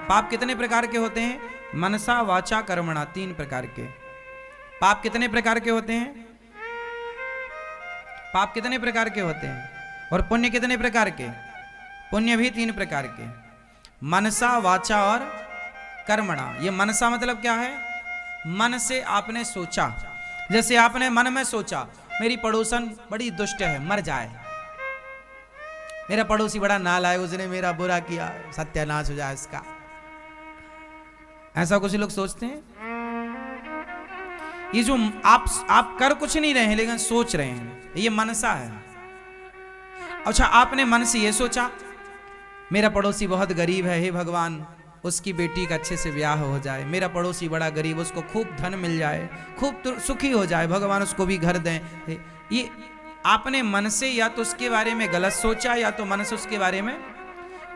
पाप कितने प्रकार के होते हैं? मनसा वाचा कर्मणा, 3 प्रकार के पाप कितने प्रकार के होते हैं? पाप कितने प्रकार के होते हैं? और पुण्य कितने प्रकार के? पुण्य भी 3 प्रकार के, मनसा वाचा और कर्मणा। ये मनसा मतलब क्या है? मन से आपने सोचा, जैसे आपने मन में सोचा मेरी पड़ोसन बड़ी दुष्ट है, मर जाए, मेरा पड़ोसी बड़ा नालायक, उसने मेरा बुरा किया, सत्यानाश हो जाए इसका। ऐसा कुछ लोग सोचते हैं। ये जो आप कर कुछ नहीं रहे हैं लेकिन सोच रहे हैं, ये मनसा है। अच्छा, आपने मन से ये सोचा मेरा पड़ोसी बहुत गरीब है, हे भगवान उसकी बेटी का अच्छे से ब्याह हो जाए, मेरा पड़ोसी बड़ा गरीब, उसको खूब धन मिल जाए, खूब सुखी हो जाए, भगवान उसको भी घर दें। ये आपने मन से या तो उसके बारे में गलत सोचा या तो मन से उसके बारे में।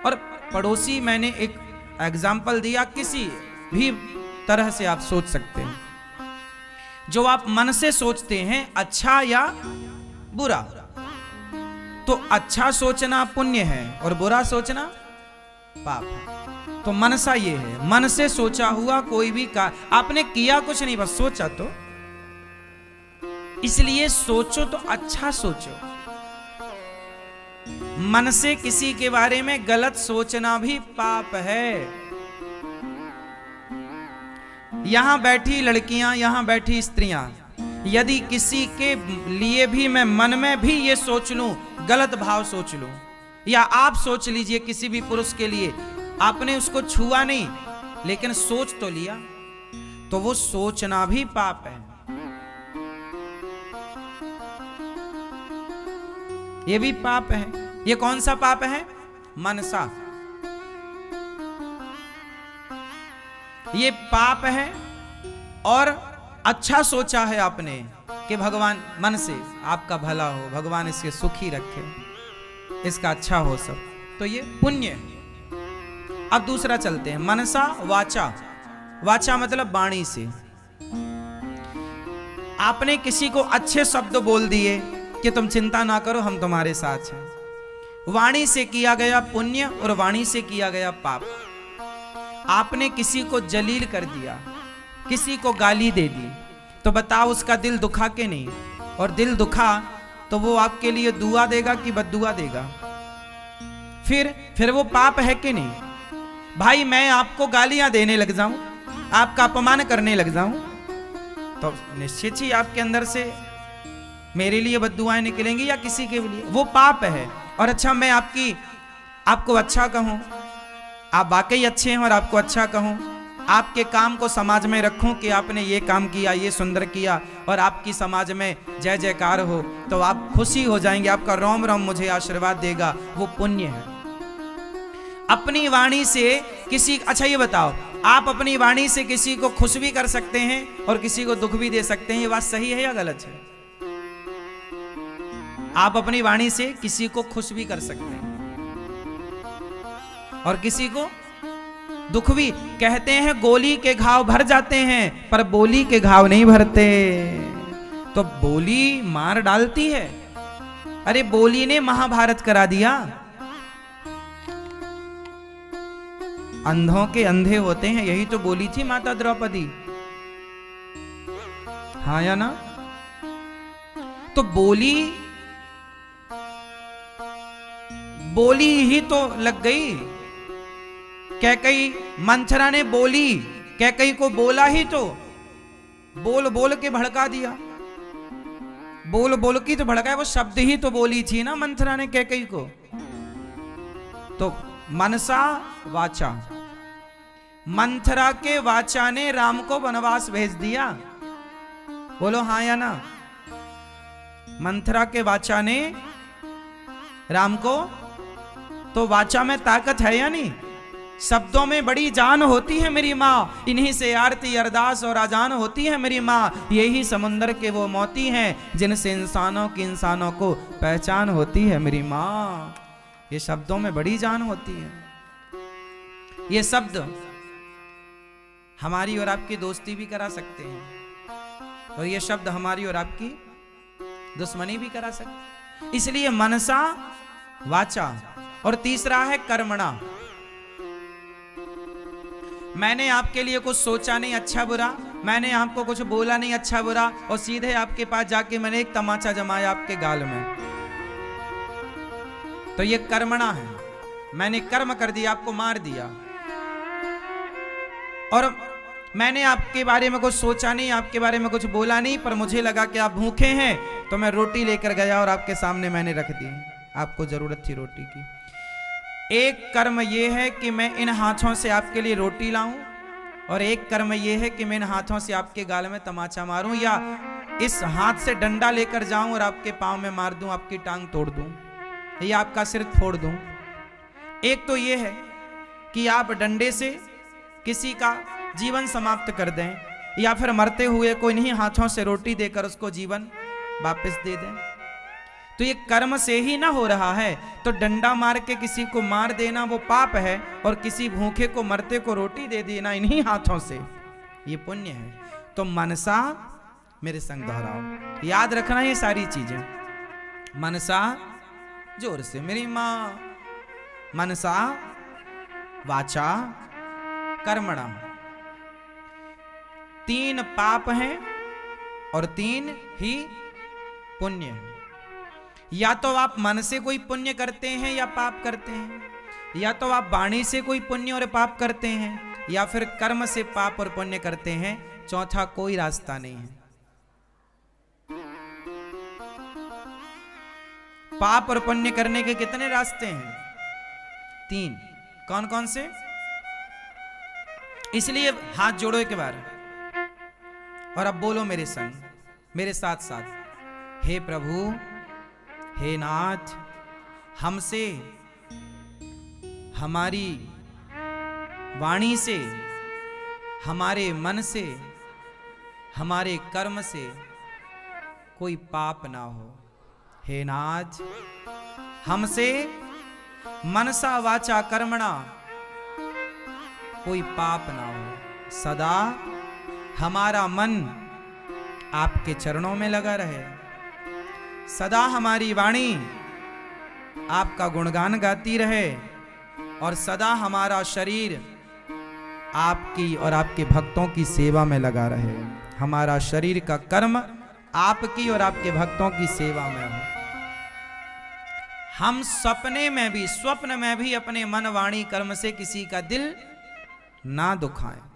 और पड़ोसी मैंने एक एग्जाम्पल दिया, किसी भी तरह से आप सोच सकते हैं। जो आप मन से सोचते हैं अच्छा या बुरा, तो अच्छा सोचना पुण्य है और बुरा सोचना पाप है। तो मनसा ये है, मन से सोचा हुआ कोई भी आपने किया कुछ नहीं, बस सोचा। तो इसलिए सोचो तो अच्छा सोचो। मन से किसी के बारे में गलत सोचना भी पाप है। यहां बैठी लड़कियां, यहां बैठी स्त्रियां, यदि किसी के लिए भी मैं मन में भी ये सोच लूं, गलत भाव सोच लूं, या आप सोच लीजिए किसी भी पुरुष के लिए, आपने उसको छुआ नहीं लेकिन सोच तो लिया, तो वो सोचना भी पाप है। ये भी पाप है। ये कौन सा पाप है? मनसा। ये पाप है। और अच्छा सोचा है आपने कि भगवान मन से आपका भला हो, भगवान इसके सुखी रखे, इसका अच्छा हो सब, तो ये पुण्य है। अब दूसरा चलते हैं, मनसा वाचा। वाचा मतलब वाणी से। आपने किसी को अच्छे शब्द बोल दिए कि तुम चिंता ना करो हम तुम्हारे साथ हैं, वाणी से किया गया पुण्य और वाणी से किया गया पाप। आपने किसी को जलील कर दिया, किसी को गाली दे दी, तो बताओ उसका दिल दुखा के नहीं? और दिल दुखा तो वो आपके लिए दुआ देगा कि बद्दुआ देगा? फिर वो पाप है कि नहीं? भाई मैं आपको गालियां देने लग जाऊं, आपका अपमान करने लग जाऊं, तो निश्चित ही आपके अंदर से मेरे लिए बद्दुआएं निकलेंगी या किसी के लिए, वो पाप है। और अच्छा, मैं आपको अच्छा कहूं, आप वाकई अच्छे हैं और आपको अच्छा कहूं, आपके काम को समाज में रखूं कि आपने ये काम किया, ये सुंदर किया, और आपकी समाज में जय जयकार हो, तो आप खुशी हो जाएंगे, आपका रोम रोम मुझे आशीर्वाद देगा, वो पुण्य है। अपनी वाणी से किसी, अच्छा ये बताओ, आप अपनी वाणी से किसी को खुश भी कर सकते हैं और किसी को दुख भी दे सकते हैं, ये बात सही है या गलत है? आप अपनी वाणी से किसी को खुश भी कर सकते हैं और किसी को दुख भी। कहते हैं गोली के घाव भर जाते हैं पर बोली के घाव नहीं भरते। तो बोली मार डालती है। अरे बोली ने महाभारत करा दिया। अंधों के अंधे होते हैं, यही तो बोली थी माता द्रौपदी, हाँ या ना? तो बोली ही तो लग गई। कैकई, मंथरा ने बोली, कैकई को बोला ही तो, बोल बोल के भड़का दिया, बोल बोल की तो भड़काया, वो शब्द ही तो बोली थी ना मंथरा ने कैकई को। तो मनसा वाचा, मंथरा के वाचा ने राम को वनवास भेज दिया, बोलो हाँ या ना? मंथरा के वाचा ने राम को, तो वाचा में ताकत है या नहीं? शब्दों में बड़ी जान होती है मेरी माँ, इन्हीं से आरती अरदास और आजान होती है मेरी माँ। यही समुंदर के वो मोती हैं जिनसे इंसानों को पहचान होती है मेरी माँ। ये शब्दों में बड़ी जान होती है। ये शब्द हमारी और आपकी दोस्ती भी करा सकते हैं और ये शब्द हमारी और आपकी दुश्मनी भी करा सकते। इसलिए मनसा वाचा। और तीसरा है कर्मणा। मैंने आपके लिए कुछ सोचा नहीं अच्छा बुरा, मैंने आपको कुछ बोला नहीं अच्छा बुरा, और सीधे आपके पास जाके मैंने एक तमाचा जमाया आपके गाल में, तो ये कर्मणा है। मैंने कर्म कर दिया, आपको मार दिया। और मैंने आपके बारे में कुछ सोचा नहीं, आपके बारे में कुछ बोला नहीं, पर मुझे लगा कि आप भूखे हैं, तो मैं रोटी लेकर गया और आपके सामने मैंने रख दी। आपको जरूरत थी रोटी की। एक कर्म यह है कि मैं इन हाथों से आपके लिए रोटी लाऊं, और एक कर्म यह है कि मैं इन हाथों से आपके गाल में तमाचा मारूं, या इस हाथ से डंडा लेकर जाऊं और आपके पांव में मार दूं, आपकी टांग तोड़ दूं, या आपका सिर फोड़ दूं। एक तो यह है कि आप डंडे से किसी का जीवन समाप्त कर दें, या फिर मरते हुए को इन्हीं हाथों से रोटी देकर उसको जीवन वापस दे दें। तो ये कर्म से ही ना हो रहा है, तो डंडा मार के किसी को मार देना वो पाप है, और किसी भूखे को मरते को रोटी दे देना इन्हीं हाथों से ये पुण्य है। तो मनसा, मेरे संग दोहराओ, याद रखना ये सारी चीजें। मनसा, जोर से मेरी मां, मनसा वाचा कर्मणा, 3 पाप हैं और 3 ही पुण्य हैं। या तो आप मन से कोई पुण्य करते हैं या पाप करते हैं, या तो आप वाणी से कोई पुण्य और पाप करते हैं, या फिर कर्म से पाप और पुण्य करते हैं। चौथा कोई रास्ता नहीं है। पाप और पुण्य करने के कितने रास्ते हैं? 3। कौन कौन से? इसलिए हाथ जोड़ो एक बार और अब बोलो मेरे संग, मेरे साथ साथ, हे प्रभु, हे नाथ, हमसे, हमारी वाणी से, हमारे मन से, हमारे कर्म से कोई पाप ना हो। हे नाथ, हमसे मनसा वाचा कर्मणा कोई पाप ना हो। सदा हमारा मन आपके चरणों में लगा रहे, सदा हमारी वाणी आपका गुणगान गाती रहे, और सदा हमारा शरीर आपकी और आपके भक्तों की सेवा में लगा रहे। हमारा शरीर का कर्म आपकी और आपके भक्तों की सेवा में हो। हम सपने में भी, स्वप्न में भी अपने मन वाणी कर्म से किसी का दिल ना दुखाएं।